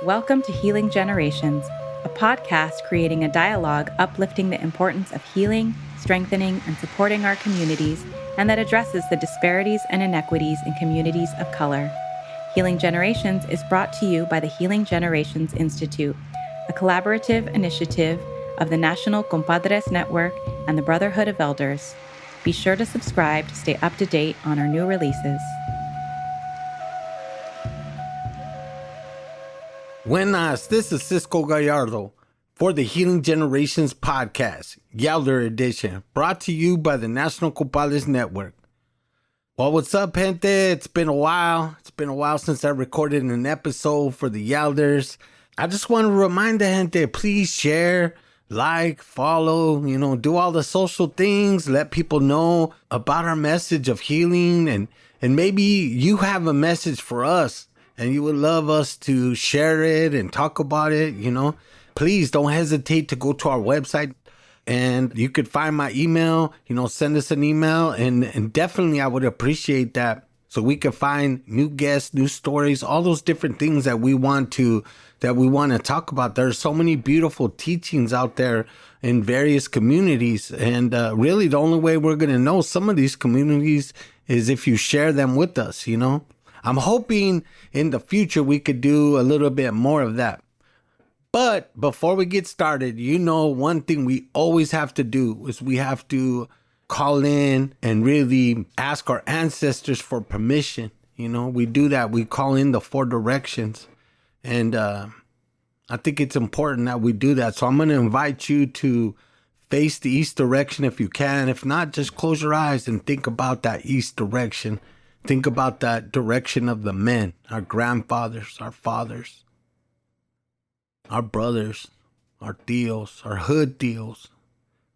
Welcome to Healing Generations, a podcast creating a dialogue uplifting the importance of healing, strengthening, and supporting our communities, and that addresses the disparities and inequities in communities of color. Healing Generations is brought to you by the Healing Generations Institute, a collaborative initiative of the National Compadres Network and the Brotherhood of Yelders. Be sure to subscribe to stay up to date on our new releases. Buenas, this is Cisco Gallardo for the Healing Generations podcast, Yelder edition, brought to you by the National Compadres Network. Well, what's up, gente? It's been a while. It's been a while since I recorded an episode for the Yelders. I just want to remind the gente, please share, like, follow, do all the social things, let people know about our message of healing, and maybe you have a message for us and you would love us to share it and talk about it, please don't hesitate to go to our website and you could find my email, send us an email and definitely I would appreciate that so we can find new guests, new stories, all those different things that we want to talk about. There's so many beautiful teachings out there in various communities. And really the only way we're going to know some of these communities is if you share them with us, I'm hoping in the future we could do a little bit more of that. But before we get started, one thing we always have to do is we have to call in and really ask our ancestors for permission. We do that. We call in the 4 directions. And I think it's important that we do that. So I'm going to invite you to face the east direction if you can. If not, just close your eyes and think about that east direction. Think about that direction of the men, our grandfathers, our fathers, our brothers, our tios, our hood tios,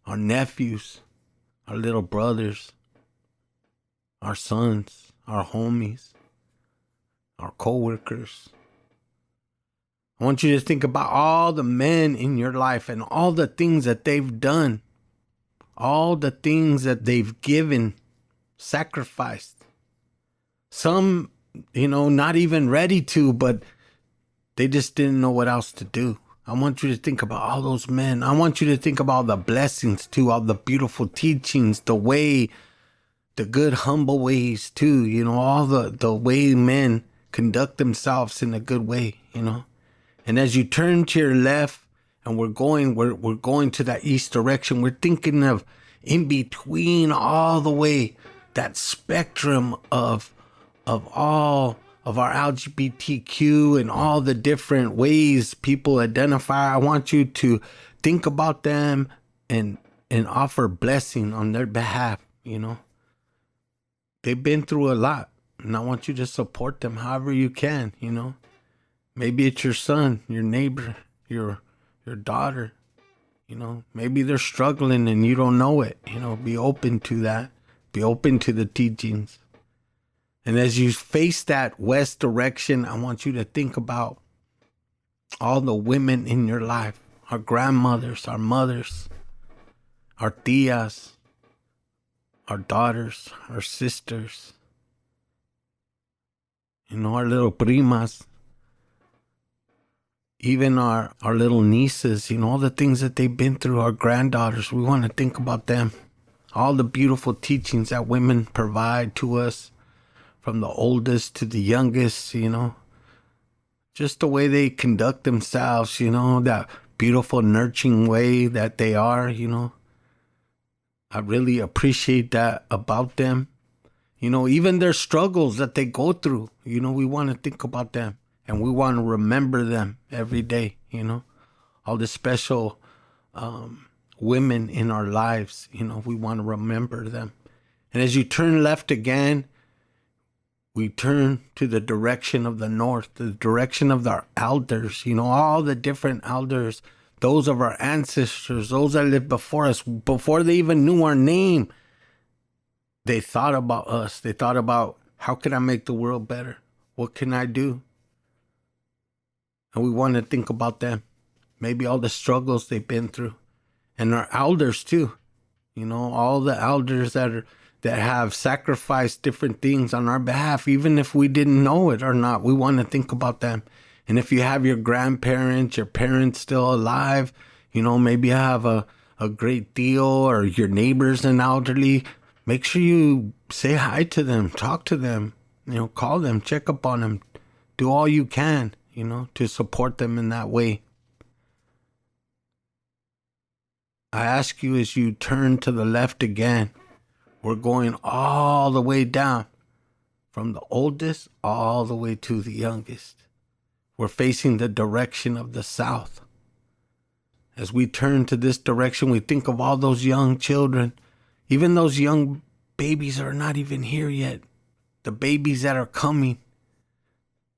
our nephews, our little brothers, our sons, our homies, our co-workers. I want you to think about all the men in your life and all the things that they've done, all the things that they've given, sacrificed. Some, not even ready to, but they just didn't know what else to do. I want you to think about all those men. I want you to think about the blessings too, all the beautiful teachings, the good humble ways too, all the way men conduct themselves in a good way, And as you turn to your left and we're going to that east direction, we're thinking of in between all the way, that spectrum of all of our LGBTQ and all the different ways people identify. I want you to think about them and offer blessing on their behalf, They've been through a lot, and I want you to support them however you can, Maybe it's your son, your neighbor, your daughter, Maybe they're struggling and you don't know it, Be open to that. Be open to the teachings. And as you face that west direction, I want you to think about all the women in your life, our grandmothers, our mothers, our tias, our daughters, our sisters, our little primas, even our little nieces, all the things that they've been through, our granddaughters. We want to think about them, all the beautiful teachings that women provide to us. From the oldest to the youngest, just the way they conduct themselves, that beautiful nurturing way that they are, I really appreciate that about them. Even their struggles that they go through, we want to think about them and we want to remember them every day, all the special women in our lives, we want to remember them. And as you turn left again, we turn to the direction of the north, the direction of our elders, all the different elders, those of our ancestors, those that lived before us, before they even knew our name. They thought about us. They thought about, how can I make the world better? What can I do? And we want to think about them. Maybe all the struggles they've been through. And our elders too. All the elders that have sacrificed different things on our behalf, even if we didn't know it or not. We want to think about them And if you have your grandparents, your parents still alive, maybe you have a great deal, or your neighbors and elderly, make sure you say hi to them, talk to them, call them, check up on them, do all you can, to support them in that way. I ask you, as you turn to the left again, we're going all the way down, from the oldest all the way to the youngest. We're facing the direction of the south. As we turn to this direction, we think of all those young children, even those young babies are not even here yet. The babies that are coming,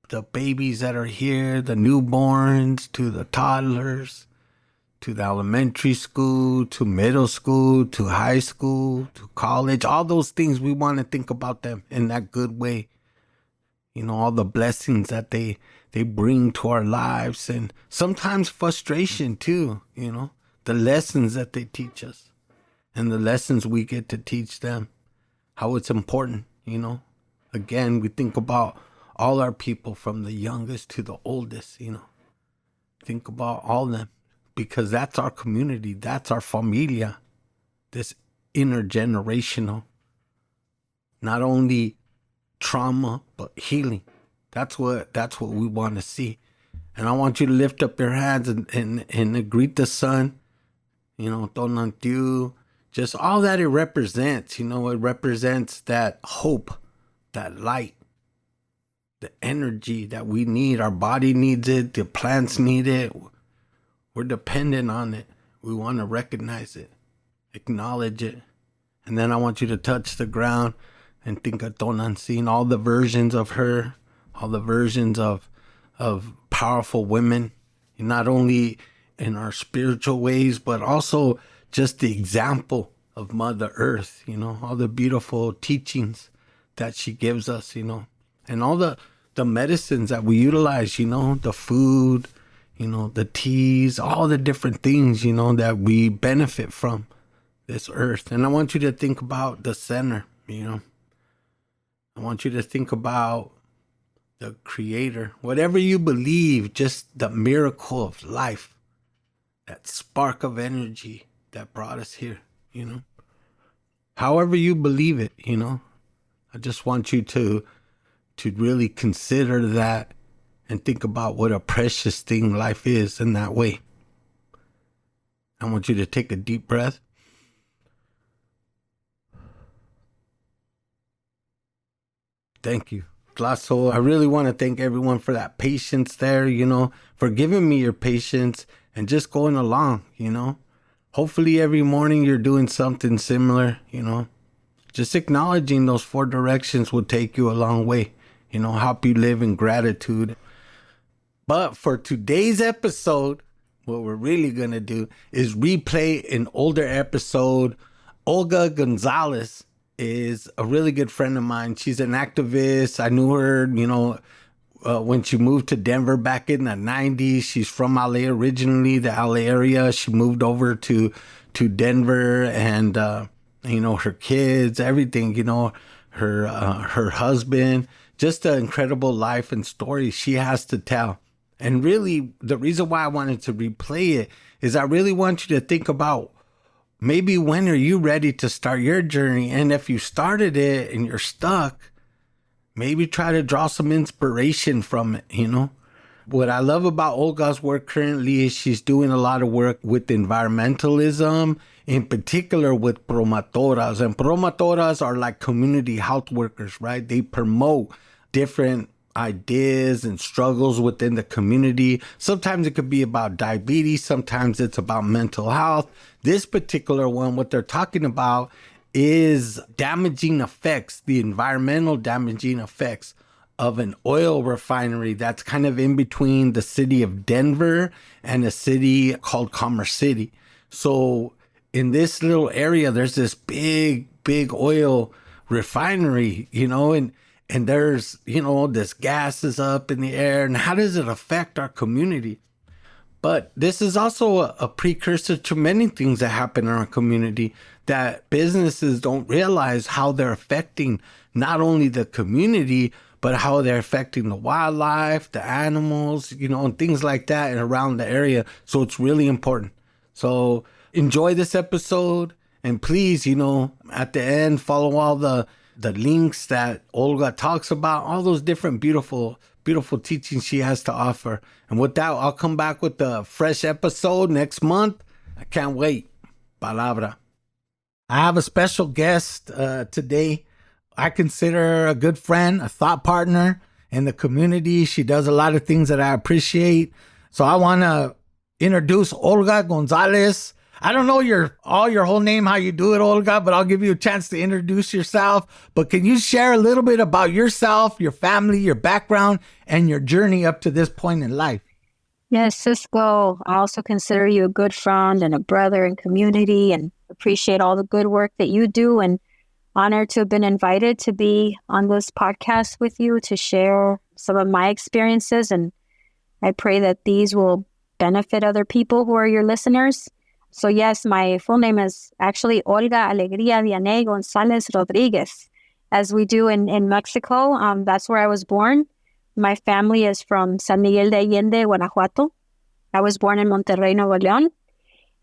the babies that are here, the newborns to the toddlers, to the elementary school, to middle school, to high school, to college, all those things, we want to think about them in that good way. All the blessings that they bring to our lives, and sometimes frustration too, the lessons that they teach us and the lessons we get to teach them, how it's important, Again, we think about all our people from the youngest to the oldest, Think about all of them, because that's our community, that's our familia, this intergenerational, not only trauma, but healing. That's what we want to see. And I want you to lift up your hands and greet the sun, Tonantiu, just all that it represents. It represents that hope, that light, the energy that we need. Our body needs it, the plants need it. We're dependent on it. We want to recognize it, acknowledge it. And then I want you to touch the ground and think of Tonantzin, all the versions of her, all the versions of powerful women, not only in our spiritual ways, but also just the example of Mother Earth, all the beautiful teachings that she gives us, and all the medicines that we utilize, the food, the teas, all the different things, that we benefit from this earth. And I want you to think about the center, I want you to think about the creator, whatever you believe, just the miracle of life, that spark of energy that brought us here, however you believe it, I just want you to really consider that and think about what a precious thing life is in that way. I want you to take a deep breath. Thank you. Glasso, I really want to thank everyone for that patience there, for giving me your patience and just going along, Hopefully every morning you're doing something similar, Just acknowledging those 4 directions will take you a long way, help you live in gratitude. But for today's episode, what we're really going to do is replay an older episode. Olga Gonzalez is a really good friend of mine. She's an activist. I knew her, when she moved to Denver back in the 90s. She's from LA originally, the LA area. She moved over to Denver, and, her kids, everything, her husband, just an incredible life and story she has to tell. And really, the reason why I wanted to replay it is I really want you to think about, maybe when are you ready to start your journey? And if you started it and you're stuck, maybe try to draw some inspiration from it, What I love about Olga's work currently is she's doing a lot of work with environmentalism, in particular with promotoras. And promotoras are like community health workers, right? They promote different ideas and struggles within the community. Sometimes it could be about diabetes. Sometimes it's about mental health. This particular one, what they're talking about is damaging effects, the environmental damaging effects of an oil refinery that's kind of in between the city of Denver and a city called Commerce City. So in this little area, there's this big oil refinery, and there's, this gas is up in the air. And how does it affect our community? But this is also a precursor to many things that happen in our community that businesses don't realize how they're affecting not only the community, but how they're affecting the wildlife, the animals, and things like that and around the area. So it's really important. So enjoy this episode, and please, at the end, follow all the links that Olga talks about, all those different beautiful teachings she has to offer. And with that, I'll come back with a fresh episode next month. I can't wait. Palabra. I have a special guest today. I consider her a good friend, a thought partner in the community. She does a lot of things that I appreciate. So I want to introduce Olga Gonzalez. I don't know your whole name, how you do it, Olga, but I'll give you a chance to introduce yourself. But can you share a little bit about yourself, your family, your background, and your journey up to this point in life? Yes, Cisco, I also consider you a good friend and a brother in community, and appreciate all the good work that you do, and honored to have been invited to be on this podcast with you to share some of my experiences. And I pray that these will benefit other people who are your listeners. So yes, my full name is actually Olga Alegría Diane Gonzalez Rodriguez, as we do in Mexico. That's where I was born. My family is from San Miguel de Allende, Guanajuato. I was born in Monterrey, Nuevo León.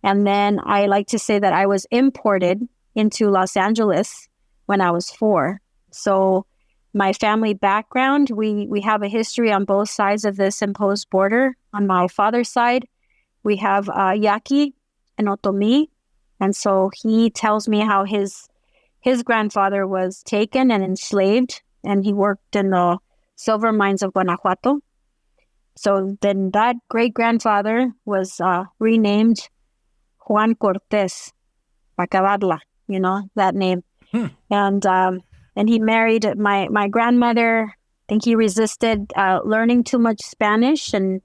And then I like to say that I was imported into Los Angeles when I was 4. So my family background, we have a history on both sides of this imposed border. On my father's side, we have Yaqui and Otomi. And so he tells me how his grandfather was taken and enslaved, and he worked in the silver mines of Guanajuato. So then that great-grandfather was renamed Juan Cortés, para acabarla, that name. And he married my grandmother. I think he resisted learning too much Spanish and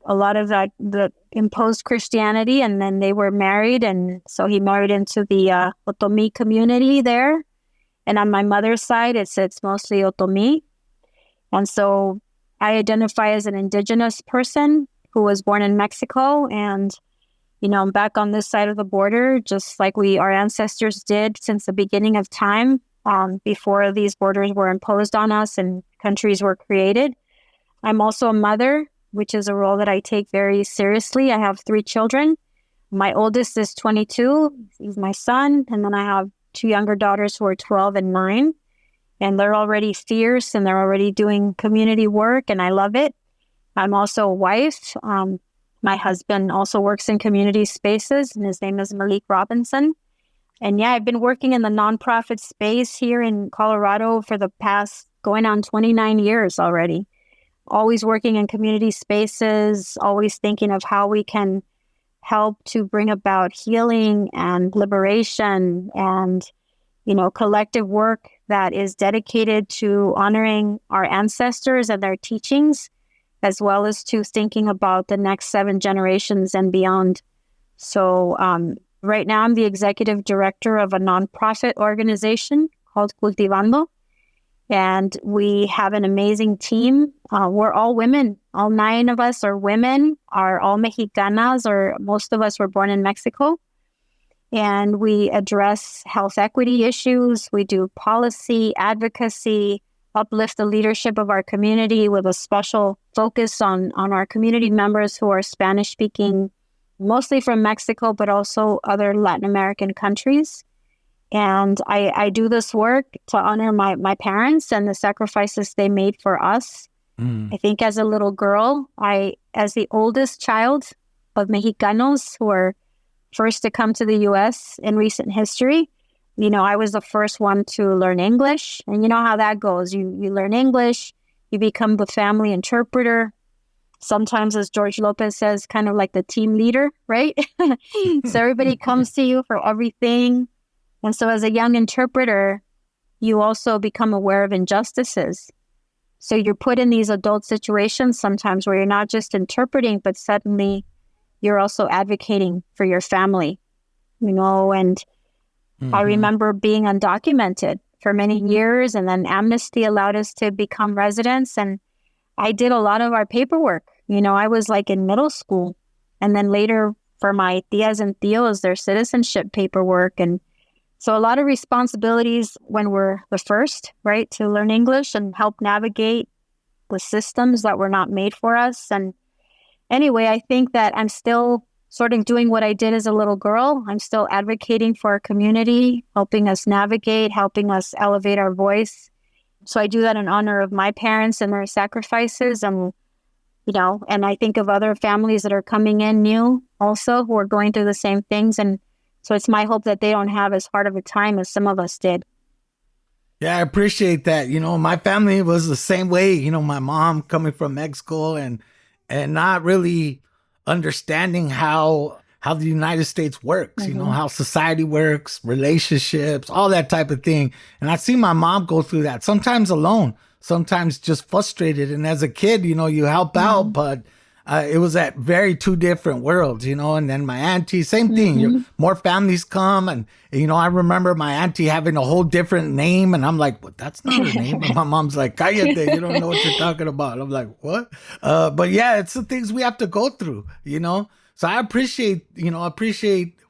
a lot of the imposed Christianity, and then they were married, and so he married into the Otomi community there. And on my mother's side, it's mostly Otomi. And so I identify as an indigenous person who was born in Mexico, and I'm back on this side of the border, just like our ancestors did since the beginning of time, before these borders were imposed on us and countries were created. I'm also a mother, which is a role that I take very seriously. I have 3 children. My oldest is 22. He's my son. And then I have 2 younger daughters who are 12 and 9. And they're already fierce, and they're already doing community work, and I love it. I'm also a wife. My husband also works in community spaces, and his name is Malik Robinson. And yeah, I've been working in the nonprofit space here in Colorado for the past going on 29 years already. Always working in community spaces, always thinking of how we can help to bring about healing and liberation and, collective work that is dedicated to honoring our ancestors and their teachings, as well as to thinking about the next 7 generations and beyond. So right now I'm the executive director of a nonprofit organization called Cultivando, and we have an amazing team. We're all women. All 9 of us are women, are all Mexicanas, or most of us were born in Mexico. And we address health equity issues. We do policy, advocacy, uplift the leadership of our community with a special focus on our community members who are Spanish-speaking, mostly from Mexico, but also other Latin American countries. And I do this work to honor my parents and the sacrifices they made for us. I think as a little girl, as the oldest child of Mexicanos who are first to come to the U.S. in recent history, I was the first one to learn English. And you know how that goes. You learn English, you become the family interpreter. Sometimes, as George Lopez says, kind of like the team leader, right? So everybody comes to you for everything. And so as a young interpreter, you also become aware of injustices. So you're put in these adult situations sometimes where you're not just interpreting, but suddenly you're also advocating for your family, and I remember being undocumented for many years, and then amnesty allowed us to become residents, and I did a lot of our paperwork. I was like in middle school, and then later for my tias and tios, their citizenship paperwork, and So a lot of responsibilities when we're the first, right, to learn English and help navigate the systems that were not made for us. And anyway, I think that I'm still sort of doing what I did as a little girl. I'm still advocating for our community, helping us navigate, helping us elevate our voice. So I do that in honor of my parents and their sacrifices. And, and I think of other families that are coming in new also who are going through the same things. And so it's my hope that they don't have as hard of a time as some of us did. Yeah, I appreciate that. My family was the same way. My mom coming from Mexico and not really understanding how the United States works, how society works, relationships, all that type of thing. And I see my mom go through that, sometimes alone, sometimes just frustrated. And as a kid, you help out, but it was at very two different worlds, and then my auntie, same thing. More families come and, I remember my auntie having a whole different name and I'm like, well, that's not her name. And my mom's like, cállate, you don't know what you're talking about. I'm like, what? But yeah, it's the things we have to go through, So I appreciate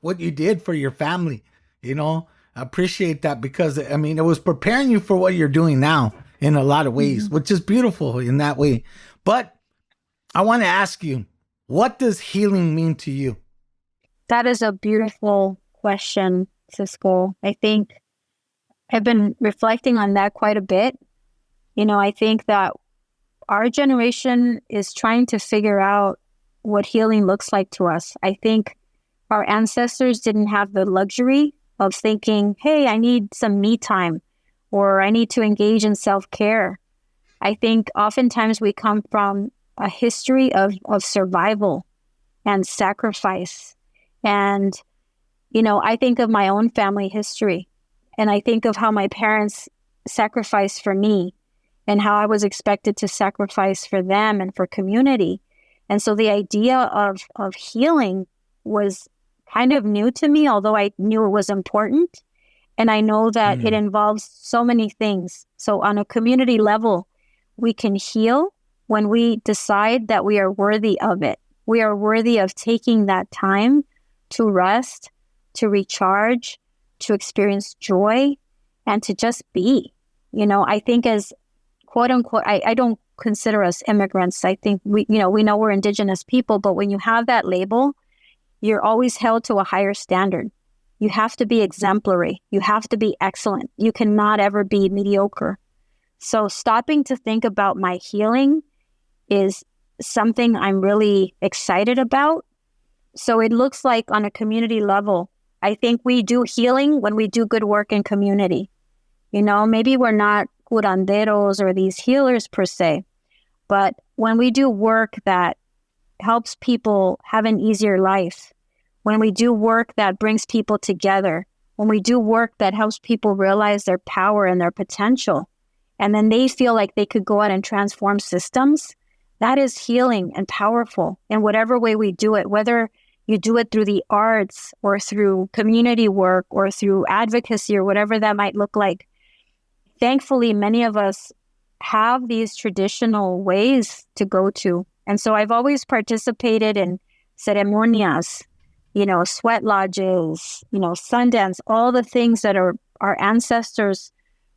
what you did for your family, I appreciate that because, it was preparing you for what you're doing now in a lot of ways, which is beautiful in that way. But I want to ask you, what does healing mean to you? That is a beautiful question, Cisco. I think I've been reflecting on that quite a bit. I think that our generation is trying to figure out what healing looks like to us. I think our ancestors didn't have the luxury of thinking, hey, I need some me time or I need to engage in self-care. I think oftentimes we come from a history of survival and sacrifice. And, I think of my own family history and I think of how my parents sacrificed for me and how I was expected to sacrifice for them and for community. And so the idea of healing was kind of new to me, although I knew it was important. And I know that it involves so many things. So on a community level, we can heal when we decide that we are worthy of it. We are worthy of taking that time to rest, to recharge, to experience joy, and to just be. I think as quote unquote, I don't consider us immigrants. I think we know we're indigenous people, but when you have that label, you're always held to a higher standard. You have to be exemplary. You have to be excellent. You cannot ever be mediocre. So stopping to think about my healing is something I'm really excited about. So it looks like on a community level, I think we do healing when we do good work in community. Maybe we're not curanderos or these healers per se, but when we do work that helps people have an easier life, when we do work that brings people together, when we do work that helps people realize their power and their potential, and then they feel like they could go out and transform systems, that is healing and powerful in whatever way we do it, whether you do it through the arts or through community work or through advocacy or whatever that might look like. Thankfully, many of us have these traditional ways to go to. And so I've always participated in ceremonias, sweat lodges, Sundance, all the things that our ancestors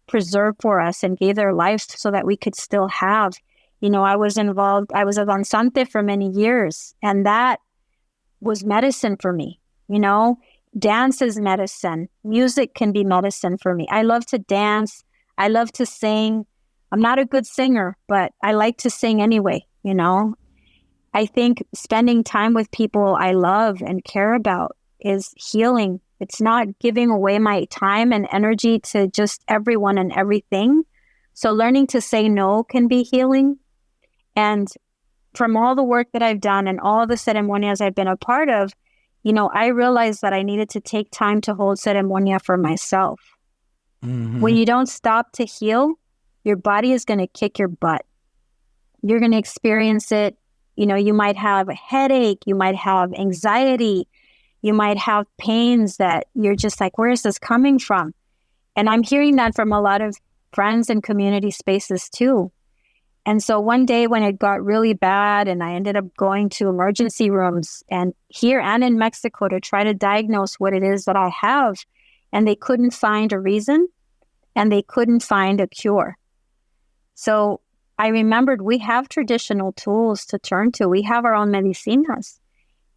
preserved for us and gave their lives so that we could still have. I was a danzante for many years, and that was medicine for me. Dance is medicine. Music can be medicine for me. I love to dance. I love to sing. I'm not a good singer, but I like to sing anyway, I think spending time with people I love and care about is healing. It's not giving away my time and energy to just everyone and everything. So learning to say no can be healing. And from all the work that I've done and all the ceremonias I've been a part of, I realized that I needed to take time to hold ceremonia for myself. When you don't stop to heal, your body is going to kick your butt. You're going to experience it. You might have a headache, you might have anxiety, you might have pains that you're just like, where is this coming from? And I'm hearing that from a lot of friends in community spaces too. And so one day when it got really bad and I ended up going to emergency rooms and here and in Mexico to try to diagnose what it is that I have, and they couldn't find a reason and they couldn't find a cure. So I remembered we have traditional tools to turn to. We have our own medicinas.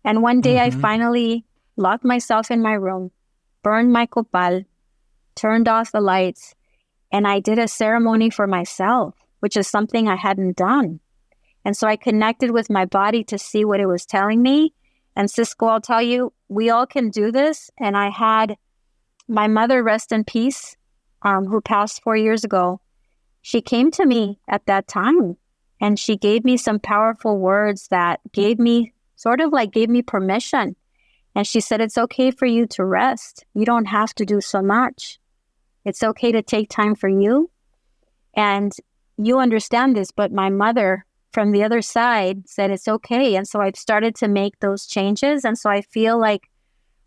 And one day I finally locked myself in my room, burned my copal, turned off the lights, and I did a ceremony for myself, which is something I hadn't done. And so I connected with my body to see what it was telling me. And Cisco, I'll tell you, we all can do this. And I had my mother, rest in peace, who passed 4 years ago. She came to me at that time and she gave me some powerful words that gave me permission. And she said, it's okay for you to rest. You don't have to do so much. It's okay to take time for you. And you understand this, but my mother from the other side said it's okay. And so I've started to make those changes. And so I feel like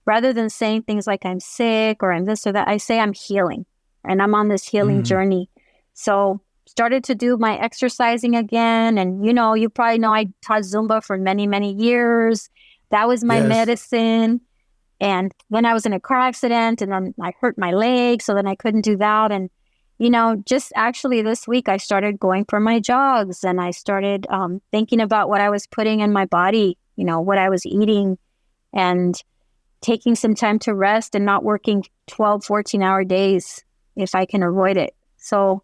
rather than saying things like I'm sick or I'm this or that, I say I'm healing and I'm on this healing journey. So started to do my exercising again. And, you probably know I taught Zumba for many, many years. That was my medicine. And then I was in a car accident and then I hurt my leg. So then I couldn't do that. And, just actually this week, I started going for my jogs and I started thinking about what I was putting in my body, what I was eating and taking some time to rest and not working 12, 14-hour days if I can avoid it. So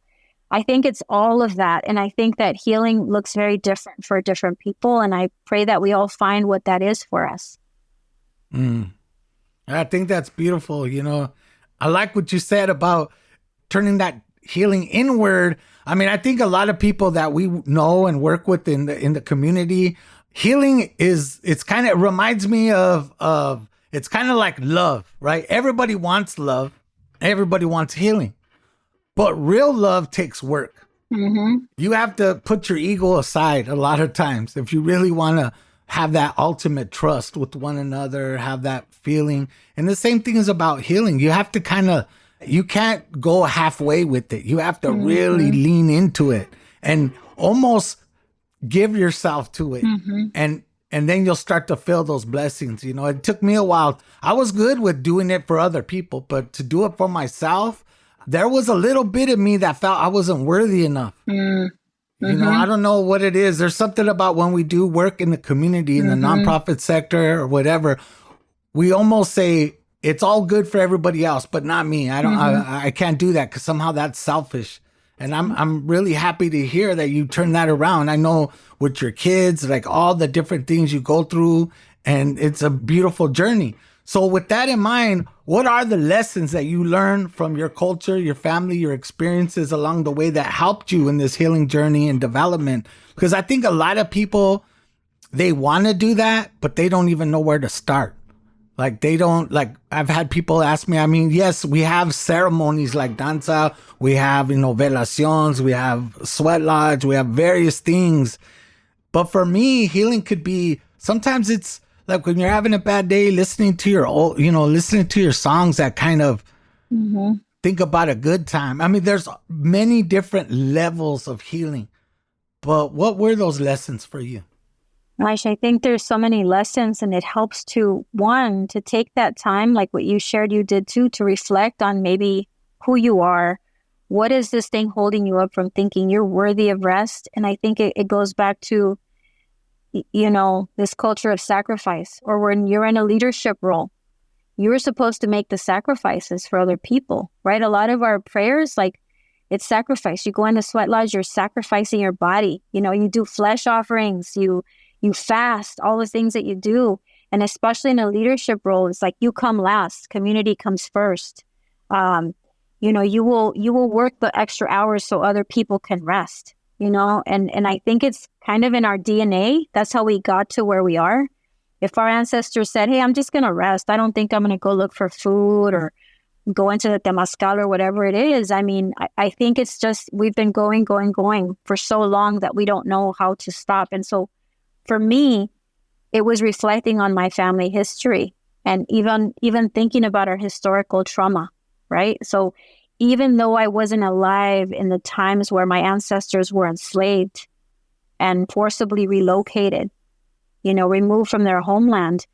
I think it's all of that. And I think that healing looks very different for different people. And I pray that we all find what that is for us. I think that's beautiful. I like what you said about turning that healing inward. I mean, I think a lot of people that we know and work with in the community, healing it reminds me of it's kind of like love, right? Everybody wants love. Everybody wants healing. But real love takes work. You have to put your ego aside a lot of times if you really want to have that ultimate trust with one another, have that feeling. And the same thing is about healing. You have to you can't go halfway with it. You have to really lean into it and almost give yourself to it. And then you'll start to feel those blessings. It took me a while. I was good with doing it for other people, but to do it for myself, there was a little bit of me that felt I wasn't worthy enough. I don't know what it is. There's something about when we do work in the community, in the nonprofit sector or whatever, we almost say it's all good for everybody else, but not me. I can't do that because somehow that's selfish. And I'm really happy to hear that you turn that around. I know with your kids, like all the different things you go through, and it's a beautiful journey. So with that in mind, what are the lessons that you learned from your culture, your family, your experiences along the way that helped you in this healing journey and development? Because I think a lot of people, they want to do that, but they don't even know where to start. I've had people ask me, yes, we have ceremonies like danza, we have, velaciones, we have sweat lodge, we have various things. But for me, healing could be, sometimes it's, like when you're having a bad day, listening to your songs that kind of think about a good time. There's many different levels of healing, but what were those lessons for you? Aisha, I think there's so many lessons, and it helps to take that time, like what you shared you did too, to reflect on maybe who you are. What is this thing holding you up from thinking you're worthy of rest? And I think it goes back to this culture of sacrifice, or when you're in a leadership role, you're supposed to make the sacrifices for other people, right? A lot of our prayers, it's sacrifice. You go into sweat lodge, you're sacrificing your body. You do flesh offerings, you fast, all the things that you do. And especially in a leadership role, it's like you come last, community comes first. You will work the extra hours so other people can rest. And I think it's kind of in our DNA. That's how we got to where we are. If our ancestors said, hey, I'm just going to rest, I don't think I'm going to go look for food or go into the temazcal or whatever it is. I think it's just we've been going for so long that we don't know how to stop. And so for me, it was reflecting on my family history and even thinking about our historical trauma, right? So even though I wasn't alive in the times where my ancestors were enslaved and forcibly relocated, removed from their homeland,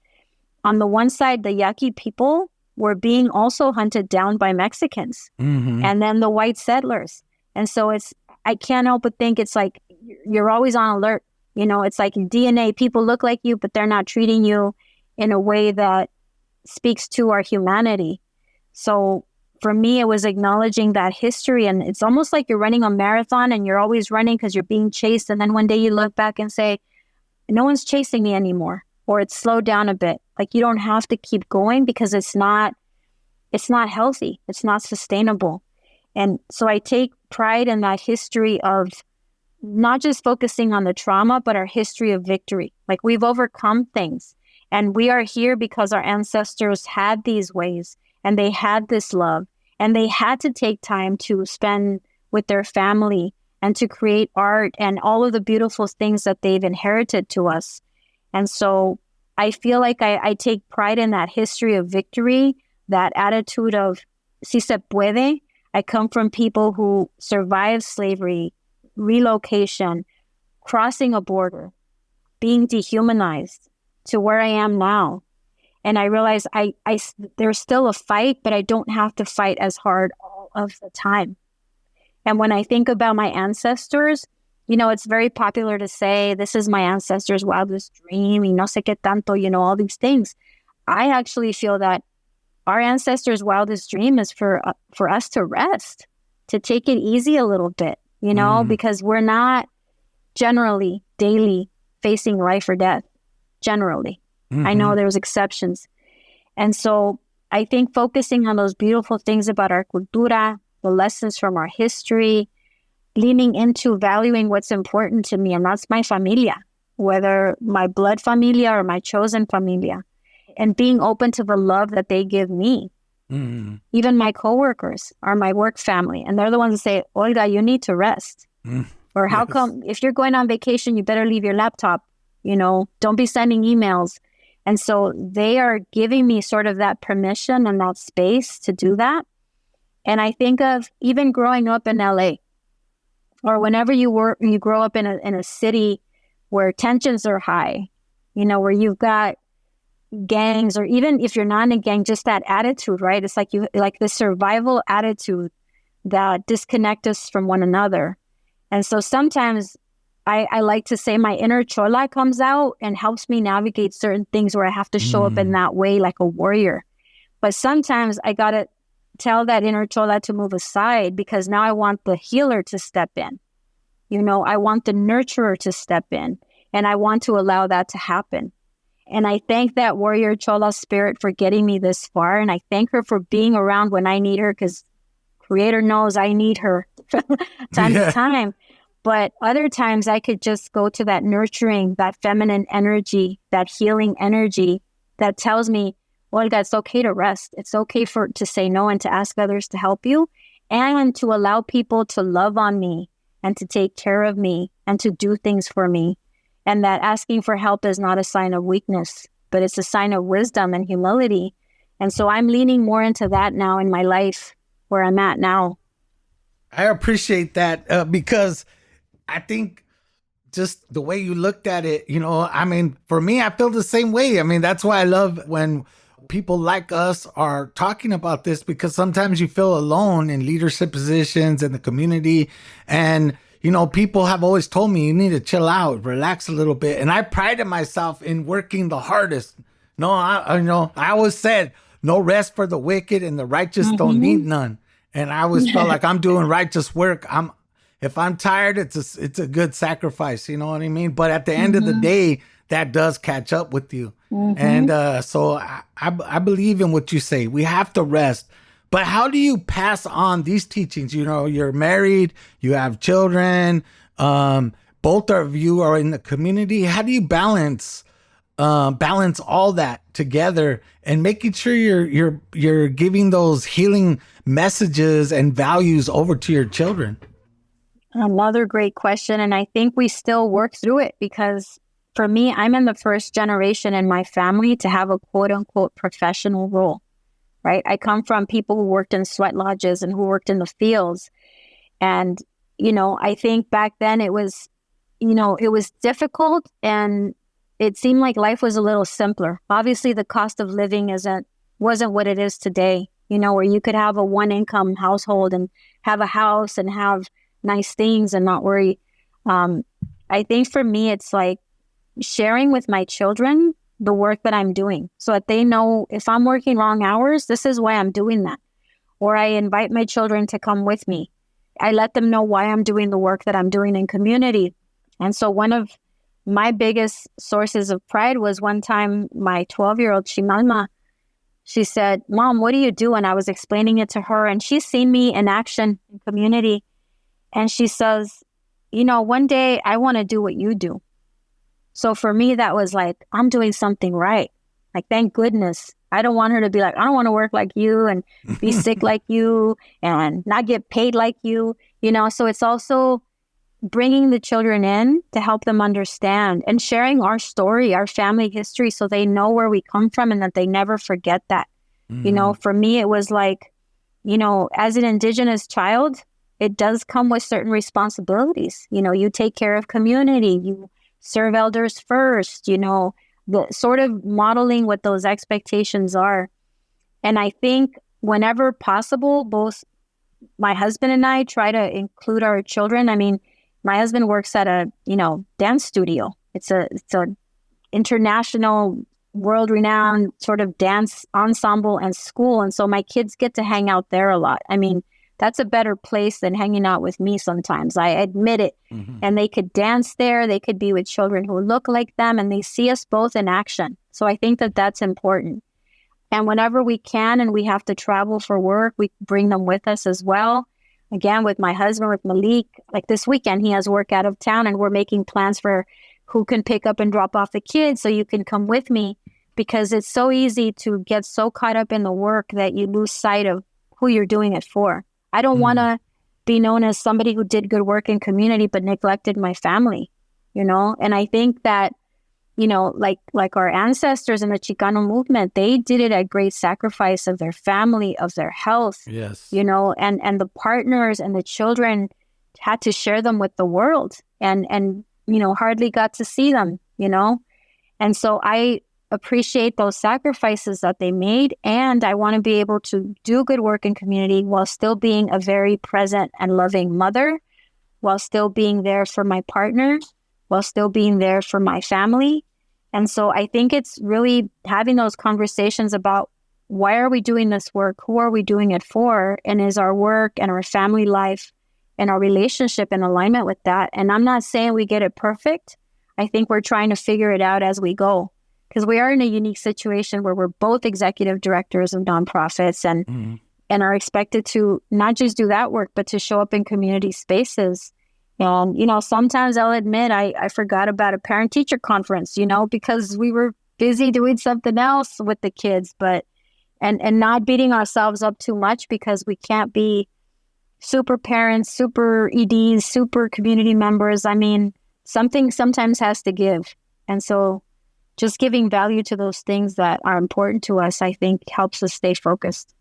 on the one side, the Yaqui people, were being also hunted down by Mexicans and then the white settlers. And so I can't help but think it's like you're always on alert. It's like DNA, people look like you, but they're not treating you in a way that speaks to our humanity. So for me, it was acknowledging that history. And it's almost like you're running a marathon and you're always running because you're being chased. And then one day you look back and say, no one's chasing me anymore, or it's slowed down a bit. Like you don't have to keep going because it's not healthy. It's not sustainable. And so I take pride in that history of not just focusing on the trauma, but our history of victory. Like we've overcome things and we are here because our ancestors had these ways and they had this love and they had to take time to spend with their family and to create art and all of the beautiful things that they've inherited to us. And so I feel like I take pride in that history of victory, that attitude of si se puede. I come from people who survived slavery, relocation, crossing a border, being dehumanized to where I am now. And I realize there's still a fight, but I don't have to fight as hard all of the time. And when I think about my ancestors, it's very popular to say, this is my ancestors' wildest dream, y no sé qué tanto, all these things. I actually feel that our ancestors' wildest dream is for us to rest, to take it easy a little bit, because we're not generally daily facing life or death, generally. I know there's exceptions. And so I think focusing on those beautiful things about our cultura, the lessons from our history, leaning into valuing what's important to me, and that's my familia, whether my blood familia or my chosen familia, and being open to the love that they give me. Even my coworkers are my work family, and they're the ones that say, Olga, you need to rest. Or how come if you're going on vacation, you better leave your laptop, don't be sending emails. And so they are giving me sort of that permission and that space to do that. And I think of even growing up in LA, or whenever you grow up in a city where tensions are high, where you've got gangs, or even if you're not in a gang, just that attitude, right? It's like the survival attitude that disconnect us from one another. And so sometimes I like to say my inner chola comes out and helps me navigate certain things where I have to show up in that way like a warrior. But sometimes I got to tell that inner chola to move aside because now I want the healer to step in. I want the nurturer to step in, and I want to allow that to happen. And I thank that warrior chola spirit for getting me this far. And I thank her for being around when I need her, because Creator knows I need her time to time. But other times I could just go to that nurturing, that feminine energy, that healing energy that tells me, Olga, it's okay to rest. It's okay to say no and to ask others to help you, and to allow people to love on me and to take care of me and to do things for me. And that asking for help is not a sign of weakness, but it's a sign of wisdom and humility. And so I'm leaning more into that now in my life where I'm at now. I appreciate that because I think just the way you looked at it, for me, I feel the same way. That's why I love when people like us are talking about this, because sometimes you feel alone in leadership positions in the community. And, people have always told me you need to chill out, relax a little bit. And I prided myself in working the hardest. I always said, no rest for the wicked, and the righteous don't need none. And I always felt like I'm doing righteous work. If I'm tired, it's a good sacrifice. You know what I mean? But at the end of the day, that does catch up with you. And so I believe in what you say. We have to rest. But how do you pass on these teachings? You're married, you have children, both of you are in the community. How do you balance all that together and making sure you're giving those healing messages and values over to your children? Another great question. And I think we still work through it, because for me, I'm in the first generation in my family to have a quote unquote professional role, right? I come from people who worked in sweat lodges and who worked in the fields. And, I think back then it was difficult, and it seemed like life was a little simpler. Obviously, the cost of living isn't wasn't what it is today, where you could have a one income household and have a house and have nice things and not worry. I think for me, it's like sharing with my children the work that I'm doing so that they know if I'm working long hours, this is why I'm doing that. Or I invite my children to come with me. I let them know why I'm doing the work that I'm doing in community. And so one of my biggest sources of pride was one time my 12-year-old, Shimalma, she said, "Mom, what do you do?" And I was explaining it to her, and she's seen me in action in community. And she says, one day I want to do what you do. So for me, that was like, I'm doing something right. Like, thank goodness. I don't want her to be like, I don't want to work like you and be sick like you and not get paid like you, So it's also bringing the children in to help them understand and sharing our story, our family history, so they know where we come from and that they never forget that. For me, it was like, as an Indigenous child, it does come with certain responsibilities. You take care of community, you serve elders first, the sort of modeling what those expectations are. And I think whenever possible, both my husband and I try to include our children. I mean, my husband works at a, dance studio. It's a international, world-renowned sort of dance ensemble and school. And so my kids get to hang out there a lot. I mean, that's a better place than hanging out with me sometimes. I admit it. Mm-hmm. And they could dance there. They could be with children who look like them, and they see us both in action. So I think that that's important. And whenever we can and we have to travel for work, we bring them with us as well. Again, with my husband, with Malik, like this weekend, he has work out of town, and we're making plans for who can pick up and drop off the kids so you can come with me, because it's so easy to get so caught up in the work that you lose sight of who you're doing it for. I don't want to be known as somebody who did good work in community but neglected my family, And I think that, like our ancestors in the Chicano movement, they did it at great sacrifice of their family, of their health. Yes. And the partners and the children had to share them with the world and hardly got to see them, And so I appreciate those sacrifices that they made. And I want to be able to do good work in community while still being a very present and loving mother, while still being there for my partner, while still being there for my family. And so I think it's really having those conversations about why are we doing this work? Who are we doing it for? And is our work and our family life and our relationship in alignment with that? And I'm not saying we get it perfect. I think we're trying to figure it out as we go. Because we are in a unique situation where we're both executive directors of nonprofits and are expected to not just do that work, but to show up in community spaces. And, sometimes I'll admit I forgot about a parent-teacher conference, because we were busy doing something else with the kids, and not beating ourselves up too much, because we can't be super parents, super EDs, super community members. I mean, something sometimes has to give. And so just giving value to those things that are important to us, I think helps us stay focused.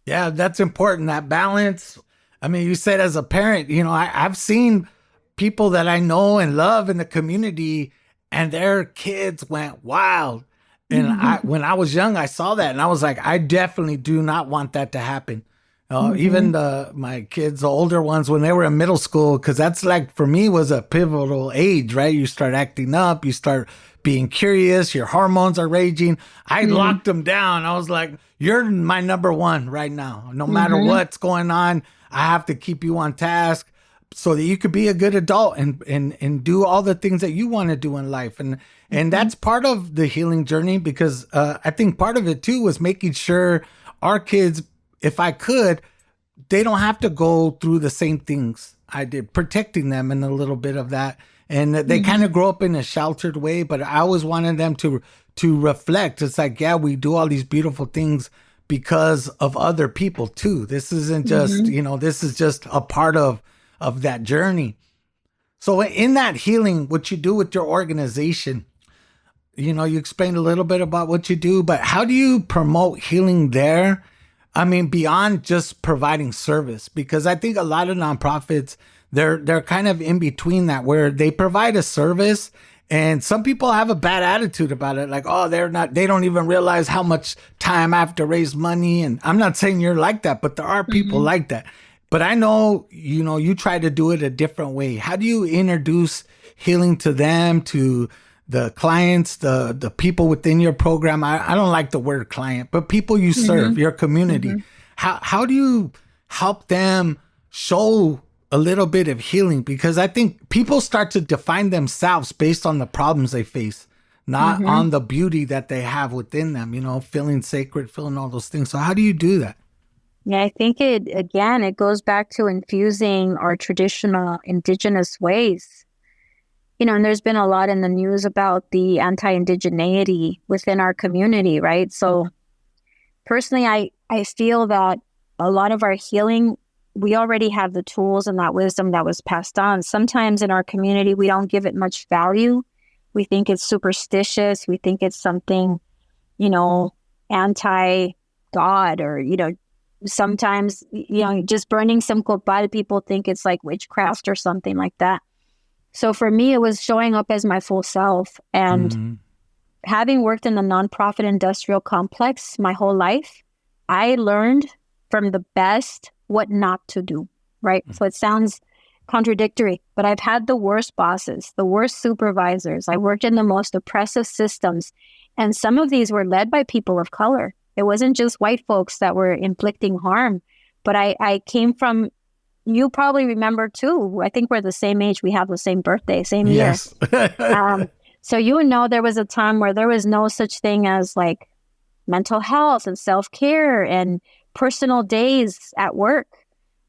Yeah, that's important, that balance. I mean, you said as a parent, I've seen people that I know and love in the community, and their kids went wild. And when I was young, I saw that, and I was like, I definitely do not want that to happen. Even my kids, the older ones, when they were in middle school, because that's like, for me, was a pivotal age, right? You start acting up, you start being curious, your hormones are raging. I locked them down. I was like, you're my number one right now. No matter what's going on, I have to keep you on task so that you could be a good adult and do all the things that you want to do in life. And that's part of the healing journey, because I think part of it too was making sure our kids, if I could, they don't have to go through the same things I did, protecting them in a little bit of that. And they kind of grow up in a sheltered way, but I always wanted them to reflect. It's like, yeah, we do all these beautiful things because of other people too. This isn't just, this is just a part of that journey. So in that healing, what you do with your organization, you explained a little bit about what you do, but how do you promote healing there? I mean, beyond just providing service, because I think a lot of nonprofits, they're kind of in between that, where they provide a service And some people have a bad attitude about it. Like, oh, they don't even realize how much time I have to raise money. And I'm not saying you're like that, but there are people like that. But I know, you try to do it a different way. How do you introduce healing to them, to the clients, the people within your program? I don't like the word client, but people you serve, your community. How do you help them show a little bit of healing? Because I think people start to define themselves based on the problems they face, not on the beauty that they have within them, feeling sacred, feeling all those things. So how do you do that? Yeah, I think it goes back to infusing our traditional indigenous ways. And there's been a lot in the news about the anti-indigeneity within our community, right? So personally, I feel that a lot of our healing, we already have the tools and that wisdom that was passed on. Sometimes in our community, we don't give it much value. We think it's superstitious. We think it's something, anti-God, or, sometimes, just burning some copal, people think it's like witchcraft or something like that. So for me, it was showing up as my full self. And having worked in the nonprofit industrial complex my whole life, I learned from the best what not to do, right? So it sounds contradictory, but I've had the worst bosses, the worst supervisors. I worked in the most oppressive systems. And some of these were led by people of color. It wasn't just white folks that were inflicting harm, but I came from, you probably remember too, I think we're the same age, we have the same birthday, same year. Yes. So there was a time where there was no such thing as like mental health and self-care and personal days at work.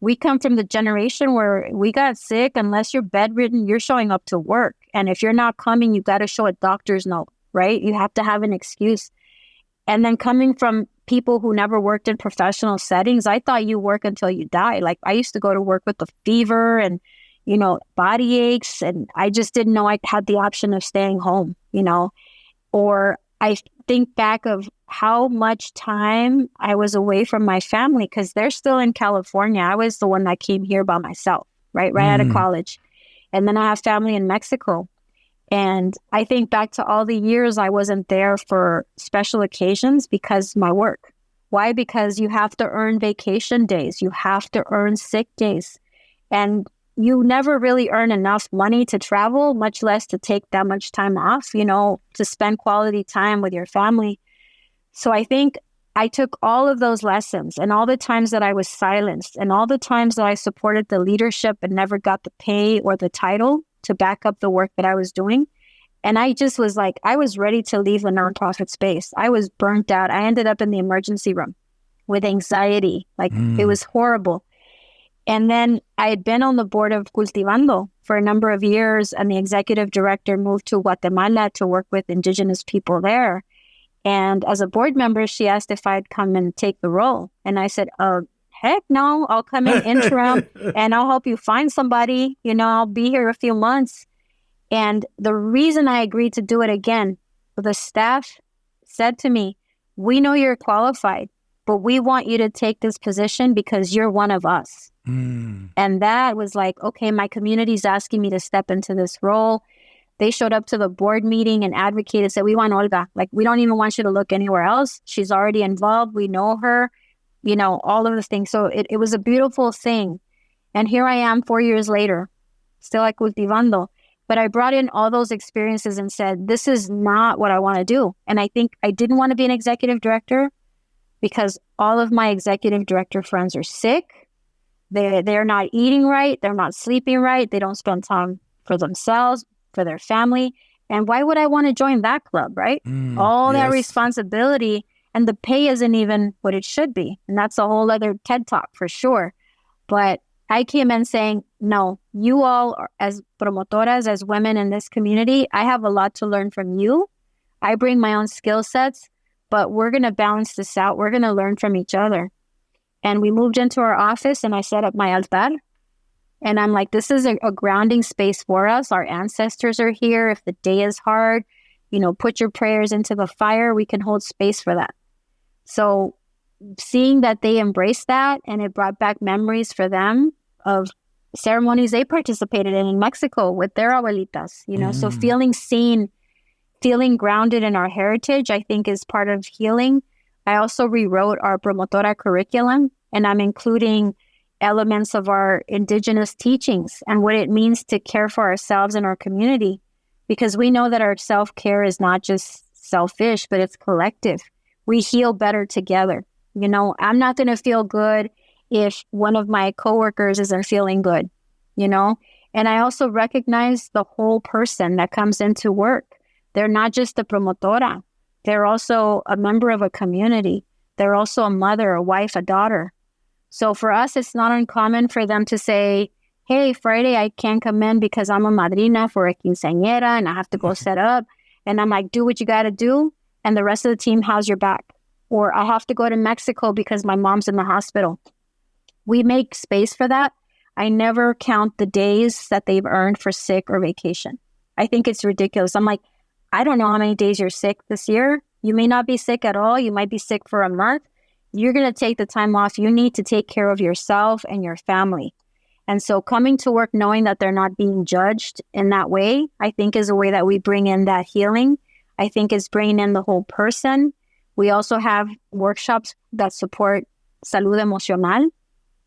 We come from the generation where we got sick, unless you're bedridden, you're showing up to work. And if you're not coming, you got to show a doctor's note, right? You have to have an excuse. And then coming from people who never worked in professional settings, I thought you work until you die. Like I used to go to work with a fever and, body aches, and I just didn't know I had the option of staying home, or I think back of how much time I was away from my family because they're still in California. I was the one that came here by myself, right out of college. And then I have family in Mexico. And I think back to all the years I wasn't there for special occasions because my work. Why? Because you have to earn vacation days. You have to earn sick days. And you never really earn enough money to travel, much less to take that much time off, to spend quality time with your family. So I think I took all of those lessons and all the times that I was silenced and all the times that I supported the leadership and never got the pay or the title to back up the work that I was doing. And I just was like, I was ready to leave the nonprofit space. I was burnt out. I ended up in the emergency room with anxiety. It was horrible. And then I had been on the board of Cultivando for a number of years, and the executive director moved to Guatemala to work with indigenous people there. And as a board member, she asked if I'd come and take the role. And I said, heck no, I'll come in interim and I'll help you find somebody. I'll be here a few months. And the reason I agreed to do it again, the staff said to me, we know you're qualified, but we want you to take this position because you're one of us. And that was like, okay, my community's asking me to step into this role. They showed up to the board meeting and advocated, said, we want Olga. We don't even want you to look anywhere else. She's already involved. We know her, all of the things. So it was a beautiful thing. And here I am 4 years later, still at Cultivando. But I brought in all those experiences and said, this is not what I want to do. And I think I didn't want to be an executive director because all of my executive director friends are sick. They're not eating right. They're not sleeping right. They don't spend time for themselves, for their family. And why would I want to join that club, right? All that responsibility, and the pay isn't even what it should be. And that's a whole other TED Talk for sure. But I came in saying, no, you all are, as promotoras, as women in this community, I have a lot to learn from you. I bring my own skill sets, but we're going to balance this out. We're going to learn from each other. And we moved into our office and I set up my altar. And I'm like, this is a grounding space for us. Our ancestors are here. If the day is hard, put your prayers into the fire. We can hold space for that. So seeing that they embraced that, and it brought back memories for them of ceremonies they participated in Mexico with their abuelitas, you know, so feeling seen, feeling grounded in our heritage, I think is part of healing. I also rewrote our promotora curriculum, and I'm including elements of our indigenous teachings and what it means to care for ourselves and our community, because we know that our self-care is not just selfish, but it's collective. We heal better together. You know, I'm not going to feel good if one of my coworkers isn't feeling good, you know? And I also recognize the whole person that comes into work. They're not just a promotora. They're also a member of a community. They're also a mother, a wife, a daughter. So for us, it's not uncommon for them to say, hey, Friday, I can't come in because I'm a madrina for a quinceañera and I have to go set up. And I'm like, do what you got to do. And the rest of the team has your back. Or I have to go to Mexico because my mom's in the hospital. We make space for that. I never count the days that they've earned for sick or vacation. I think it's ridiculous. I'm like, I don't know how many days you're sick this year. You may not be sick at all. You might be sick for a month. You're going to take the time off. You need to take care of yourself and your family. And so coming to work knowing that they're not being judged in that way, I think is a way that we bring in that healing. I think is bringing in the whole person. We also have workshops that support salud emocional.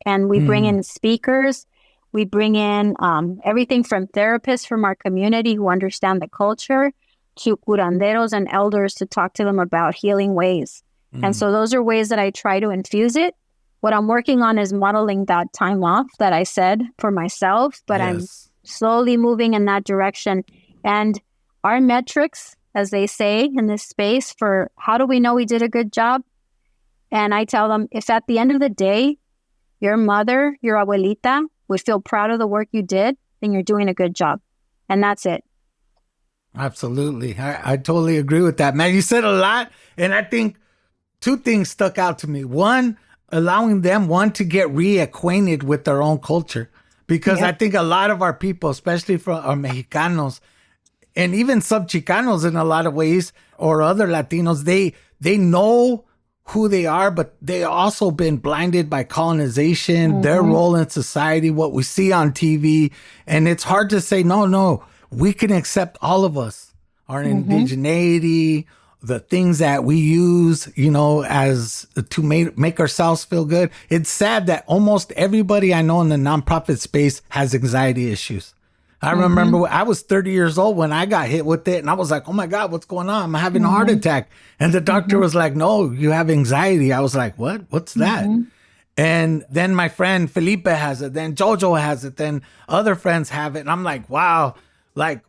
And we bring in speakers. We bring in everything from therapists from our community who understand the culture to curanderos and elders to talk to them about healing ways. And so those are ways that I try to infuse it. What I'm working on is modeling that time off that I said for myself, but I'm slowly moving in that direction. And our metrics, as they say in this space, for how do we know we did a good job? And I tell them, if at the end of the day, your mother, your abuelita, would feel proud of the work you did, then you're doing a good job. And that's it. Absolutely. I totally agree with that, man. You said a lot. And I think two things stuck out to me. One, allowing them, to get reacquainted with their own culture. Because I think a lot of our people, especially for our Mexicanos, and even some Chicanos in a lot of ways, or other Latinos, they know who they are, but they also been blinded by colonization, their role in society, what we see on TV. And it's hard to say, no, we can accept all of us, our indigeneity, the things that we use, you know, as to make ourselves feel good. It's sad that almost everybody I know in the nonprofit space has anxiety issues. I remember I was 30 years old when I got hit with it, and I was like, oh my God, what's going on? I'm having a heart attack. And the doctor was like, no, you have anxiety. I was like, what? What's that? And then my friend Felipe has it, then Jojo has it, then other friends have it. And I'm like, wow, like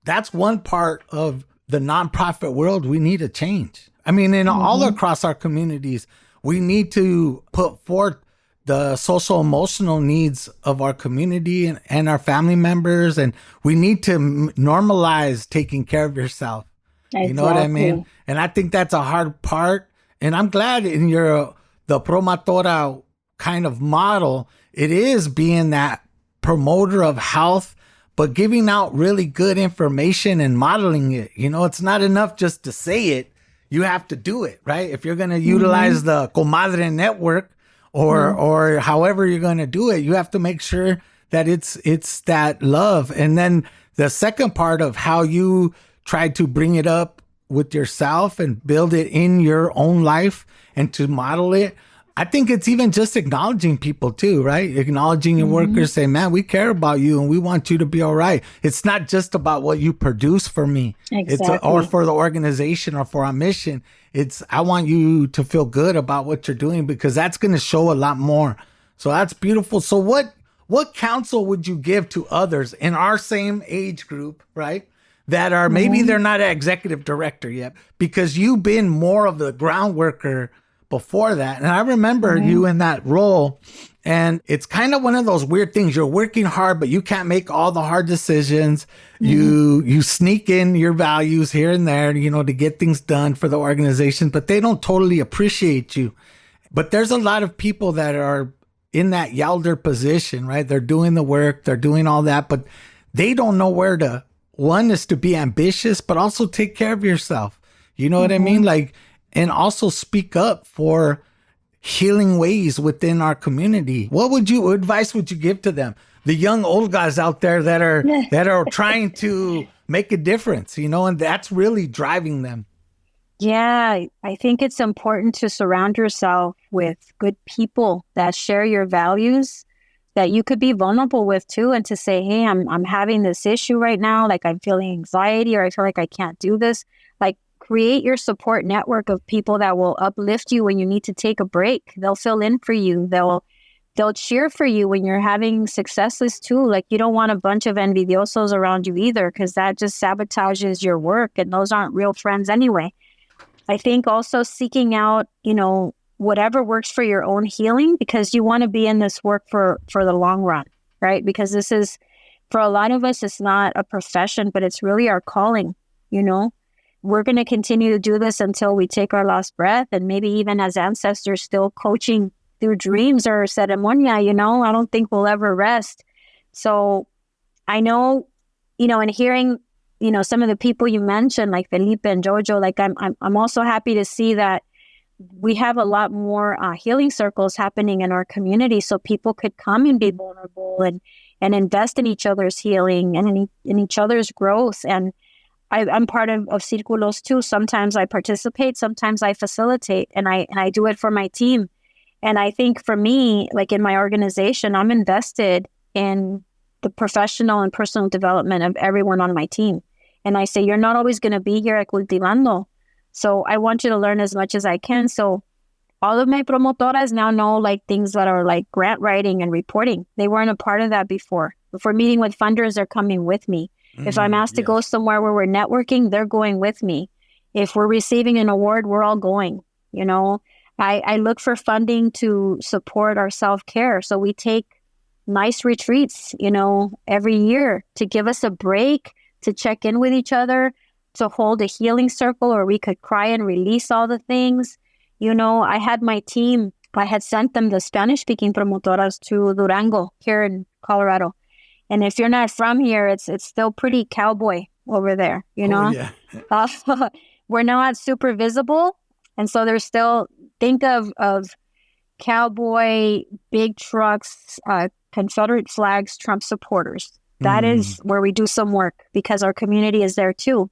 that's one part of the nonprofit world we need to change. I mean, in all across our communities, we need to put forth the social emotional needs of our community and our family members. And we need to normalize taking care of yourself. Exactly. You know what I mean? And I think that's a hard part. And I'm glad in the promotora kind of model, it is being that promoter of health, but giving out really good information and modeling it. You know, it's not enough just to say it. You have to do it, right? If you're going to utilize the Comadre network, or however you're going to do it, you have to make sure that it's that love. And then the second part of how you try to bring it up with yourself and build it in your own life and to model it. I think it's even just acknowledging people too, right? Acknowledging your workers, saying, man, we care about you and we want you to be all right. It's not just about what you produce for me. Exactly. Or for the organization or for our mission. I want you to feel good about what you're doing, because that's going to show a lot more. So that's beautiful. So what counsel would you give to others in our same age group, right? That are maybe they're not an executive director yet, because you've been more of the ground worker before that. And I remember you in that role, and it's kind of one of those weird things. You're working hard, but you can't make all the hard decisions. You sneak in your values here and there, you know, to get things done for the organization, but they don't totally appreciate you. But there's a lot of people that are in that Yelder position, right? They're doing the work, they're doing all that, but they don't know where to. One is to be ambitious, but also take care of yourself. You know what I mean? Like, and also speak up for healing ways within our community. What advice would you give to them? the young Olgas out there that are trying to make a difference, and that's really driving them. Yeah, I think it's important to surround yourself with good people that share your values, that you could be vulnerable with too, and to say, hey, I'm having this issue right now, like I'm feeling anxiety, or I feel like I can't do this. Like, create your support network of people that will uplift you when you need to take a break. They'll fill in for you. They'll cheer for you when you're having successes too. Like, you don't want a bunch of envidiosos around you either, because that just sabotages your work, and those aren't real friends anyway. I think also seeking out, whatever works for your own healing, because you want to be in this work for the long run, right? Because this is, for a lot of us, it's not a profession, but it's really our calling. We're going to continue to do this until we take our last breath, and maybe even as ancestors still coaching through dreams or ceremonia, I don't think we'll ever rest. So I know, and hearing, some of the people you mentioned, like Felipe and Jojo, like I'm also happy to see that we have a lot more healing circles happening in our community, so people could come and be vulnerable and invest in each other's healing and in each other's growth. And I'm part of Círculos too. Sometimes I participate, sometimes I facilitate, and I do it for my team. And I think for me, like in my organization, I'm invested in the professional and personal development of everyone on my team. And I say, you're not always going to be here at Cultivando. So I want you to learn as much as I can. So all of my promotoras now know like things that are like grant writing and reporting. They weren't a part of that before. If we're meeting with funders, they're coming with me. If I'm asked to go somewhere where we're networking, they're going with me. If we're receiving an award, we're all going. I look for funding to support our self-care. So we take nice retreats, every year to give us a break, to check in with each other, to hold a healing circle where we could cry and release all the things. I had my team, I had sent them, the Spanish-speaking promotoras, to Durango here in Colorado. And if you're not from here, it's still pretty cowboy over there, Oh, yeah. We're not super visible. And so there's still, think of cowboy, big trucks, Confederate flags, Trump supporters. That is where we do some work, because our community is there too.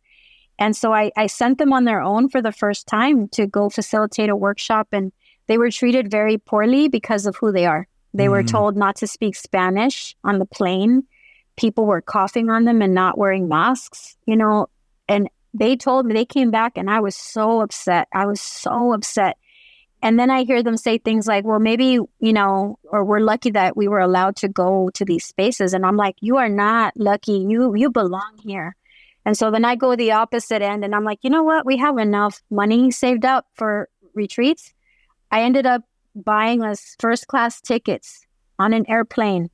And so I sent them on their own for the first time to go facilitate a workshop, and they were treated very poorly because of who they are. They were told not to speak Spanish on the plane. People were coughing on them and not wearing masks, and they told me, they came back, and I was so upset. And then I hear them say things like, well, maybe, or we're lucky that we were allowed to go to these spaces. And I'm like, you are not lucky. You belong here. And so then I go the opposite end, and I'm like, you know what? We have enough money saved up for retreats. I ended up buying us first-class tickets on an airplane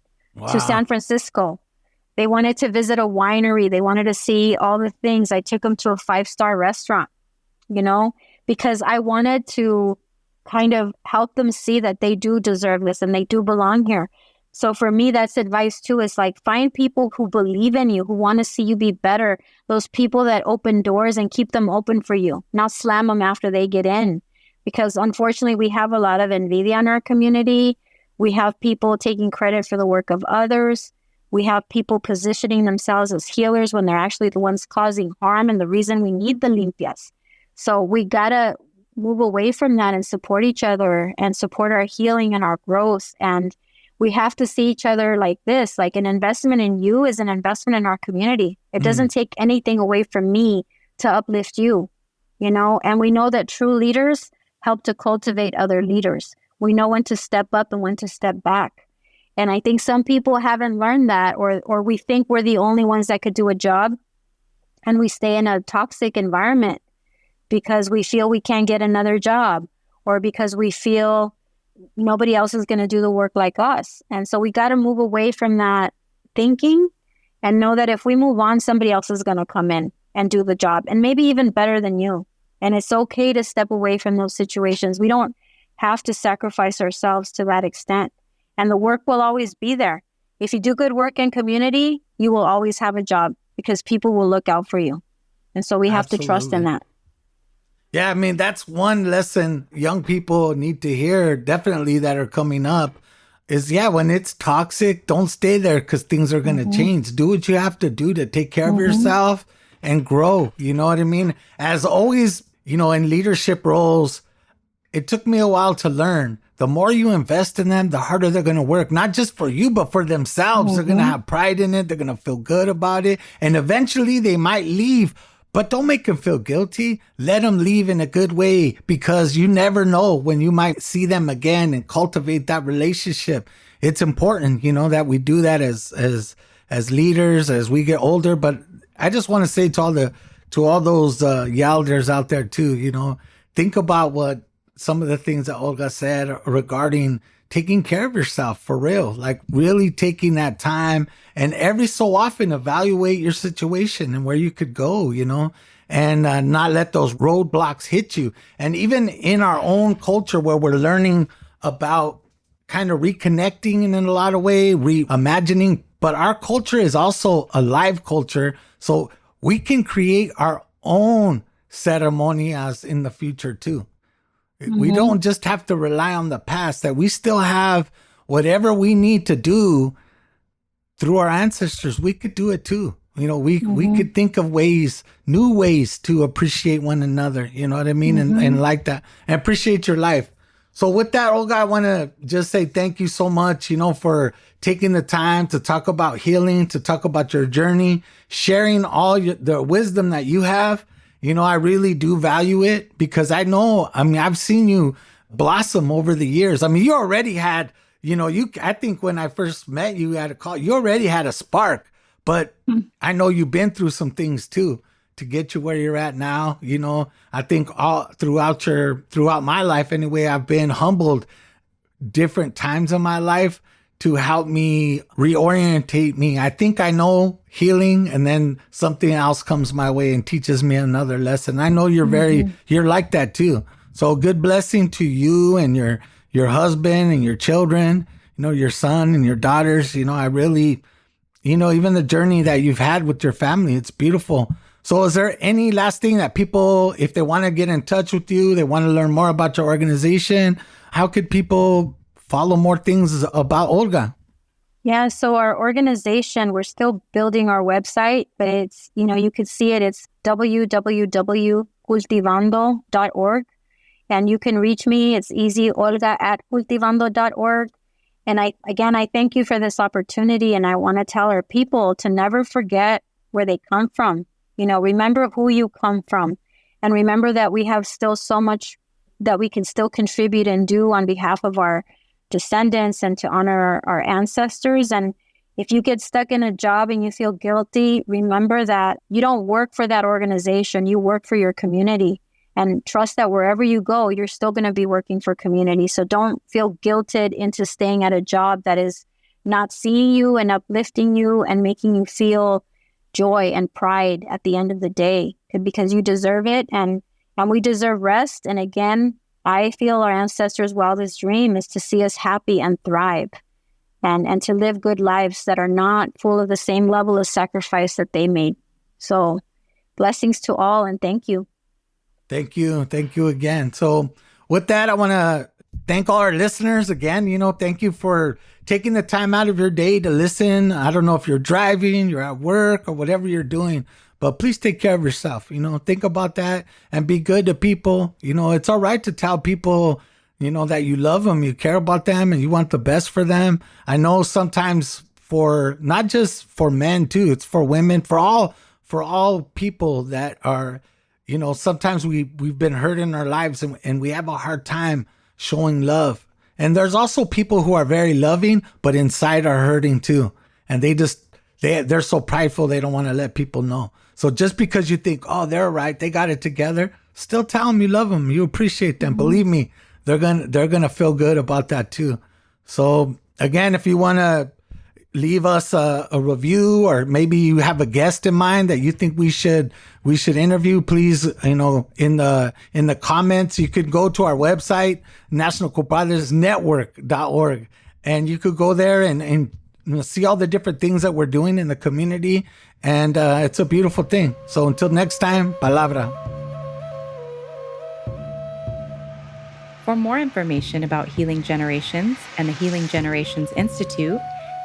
to San Francisco. They wanted to visit a winery. They wanted to see all the things. I took them to a 5-star restaurant, because I wanted to kind of help them see that they do deserve this and they do belong here. So for me, that's advice too, is like, find people who believe in you, who want to see you be better. Those people that open doors and keep them open for you, not slam them after they get in. Because unfortunately, we have a lot of envidia in our community. We have people taking credit for the work of others. We have people positioning themselves as healers when they're actually the ones causing harm and the reason we need the limpias. So we gotta move away from that and support each other and support our healing and our growth. And we have to see each other like this, like an investment in you is an investment in our community. It doesn't take anything away from me to uplift you, and we know that true leaders help to cultivate other leaders. We know when to step up and when to step back. And I think some people haven't learned that, or we think we're the only ones that could do a job, and we stay in a toxic environment because we feel we can't get another job, or because we feel nobody else is going to do the work like us. And so we got to move away from that thinking and know that if we move on, somebody else is going to come in and do the job, and maybe even better than you. And it's okay to step away from those situations. We don't have to sacrifice ourselves to that extent. And the work will always be there. If you do good work in community, you will always have a job, because people will look out for you. And so we have to trust in that. Yeah, I mean, that's one lesson young people need to hear, definitely, that are coming up. is, yeah, when it's toxic, don't stay there because things are going to change. Do what you have to do to take care of yourself and grow. You know what I mean? As always, you know, in leadership roles, it took me a while to learn. The more you invest in them, the harder they're going to work, not just for you, but for themselves. They're going to have pride in it. They're going to feel good about it. And eventually they might leave. But don't make them feel guilty. Let them leave in a good way, because you never know when you might see them again, and cultivate that relationship. It's important, you know, that we do that as leaders as we get older. But I just want to say to all those Yelders out there too, you know, think about what some of the things that Olga said regarding taking care of yourself for real, like really taking that time, and every so often evaluate your situation and where you could go, you know, and not let those roadblocks hit you. And even in our own culture where we're learning about kind of reconnecting in a lot of ways, reimagining, but our culture is also a live culture. So we can create our own ceremonias in the future too. We don't just have to rely on the past, that we still have whatever we need to do through our ancestors. We could do it too. You know, we could think of new ways to appreciate one another. You know what I mean? And like that, and appreciate your life. So with that, Olga, I want to just say thank you so much, you know, for taking the time to talk about healing, to talk about your journey, sharing all the wisdom that you have. You know, I really do value it, because I've seen you blossom over the years. I mean, you already had, you know, I think when I first met you at a call, you already had a spark, but I know you've been through some things too to get you where you're at now. You know, I think throughout my life anyway, I've been humbled different times in my life to help me reorientate me. I think I know healing, and then something else comes my way and teaches me another lesson. I know you're like that too. So good blessing to you and your husband and your children, you know, your son and your daughters. You know, I really, you know, even the journey that you've had with your family, it's beautiful. So is there any last thing that people, if they want to get in touch with you, they want to learn more about your organization, how could people follow more things about Olga? Yeah, so our organization, we're still building our website, but it's, you know, you could see it. It's www.cultivando.org. And you can reach me. It's easy, olga@cultivando.org. And I thank you for this opportunity. And I want to tell our people to never forget where they come from. You know, remember who you come from. And remember that we have still so much that we can still contribute and do on behalf of our descendants and to honor our ancestors. And if you get stuck in a job and you feel guilty, remember that you don't work for that organization, you work for your community. And trust that wherever you go, you're still going to be working for community. So don't feel guilted into staying at a job that is not seeing you and uplifting you and making you feel joy and pride at the end of the day, because you deserve it, and we deserve rest. And again, I feel our ancestors' wildest dream is to see us happy and thrive, and to live good lives that are not full of the same level of sacrifice that they made. So blessings to all, and thank you. Thank you. Thank you again. So with that, I want to thank all our listeners again. You know, thank you for taking the time out of your day to listen. I don't know if you're driving, you're at work, or whatever you're doing, but please take care of yourself. You know, think about that and be good to people. You know, it's all right to tell people, you know, that you love them, you care about them, and you want the best for them. I know sometimes for not just for men too, it's for women, for all people that are, you know, sometimes we've been hurt in our lives, and we have a hard time showing love. And there's also people who are very loving, but inside are hurting too. And they're so prideful, they don't want to let people know. So just because you think, oh, they're right, they got it together, still tell them you love them, you appreciate them. Believe me, they're gonna feel good about that too. So again, if you want to leave us a review, or maybe you have a guest in mind that you think we should interview, please, you know, in the comments, you could go to our website, nationalcompadresnetwork.org, and you could go there and you know, see all the different things that we're doing in the community. And it's a beautiful thing. So until next time, palabra. For more information about Healing Generations and the Healing Generations Institute,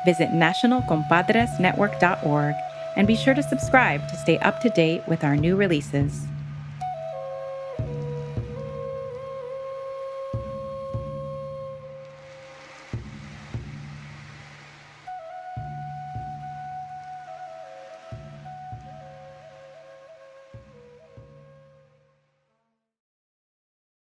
visit nationalcompadresnetwork.org and be sure to subscribe to stay up to date with our new releases.